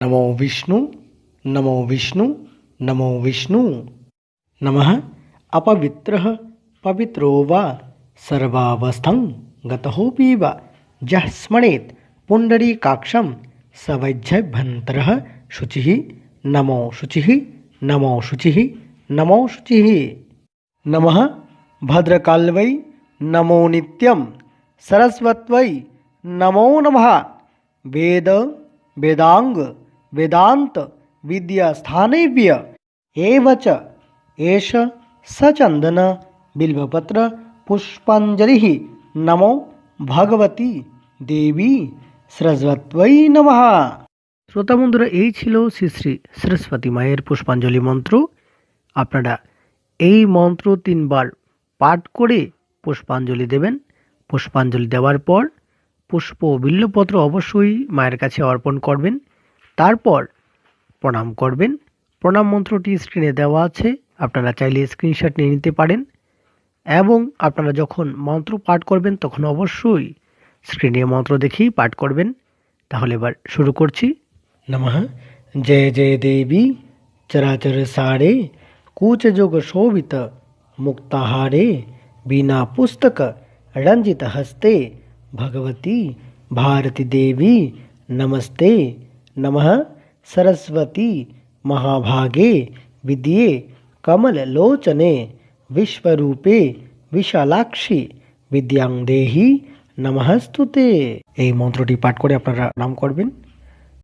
नमो विष्णु नमो विष्णु नमो विष्णु। नमः अपवित्रः पवित्रो वा सर्वावस्थं गतोऽपि वा यः स्मरेत् पुण्डरीकाक्षं स वैद्यभ्यन्तरः शुचिः। नमो शुचिः नमो शुचिः नमो शुचिः। नमः भद्रकाल्वै नमो नित्यं सरस्वत्यै नमो नमः। वेद वेदांग वेदांत विद्यास्थानेभ्य एव च एष सचन्दन बिल्वपत्र पुष्पाञ्जलिः नमो भगवती देवी सरस्वत्यै नमः। শ্রোতা বন্ধুরা, এই ছিল শ্রী শ্রী সরস্বতী মায়ের পুষ্পাঞ্জলি মন্ত্র। আপনারা এই মন্ত্র 3 বার পাঠ করে পুষ্পাঞ্জলি দেবেন। পুষ্পাঞ্জলি দেওয়ার পর পুষ্প বিল্বপত্র অবশ্যই মায়ের কাছে অর্পণ করবেন। তারপর প্রণাম করবেন। প্রণাম মন্ত্রটি স্ক্রিনে দেওয়া আছে, আপনারা চাইলে স্ক্রিনশট নিয়ে নিতে পারেন। এবং আপনারা যখন মন্ত্র পাঠ করবেন তখন অবশ্যই স্ক্রিনে মন্ত্র দেখেই পাঠ করবেন। তাহলে এবার শুরু করছি। নমঃ জয় জয় দেবী চরাচর সারে কূচযোগ শোভিত মুক্তাহারে বিনা পুস্তক रंजित हस्ते भगवती भारती देवी नमस्ते। नमः सरस्वती महाभागे विद्ये कमल लोचने विश्वरूपे विशालाक्षी विद्यां देहि नमस्तुते। এই মন্ত্রটি পাঠ করে আপনারা নাম করবেন।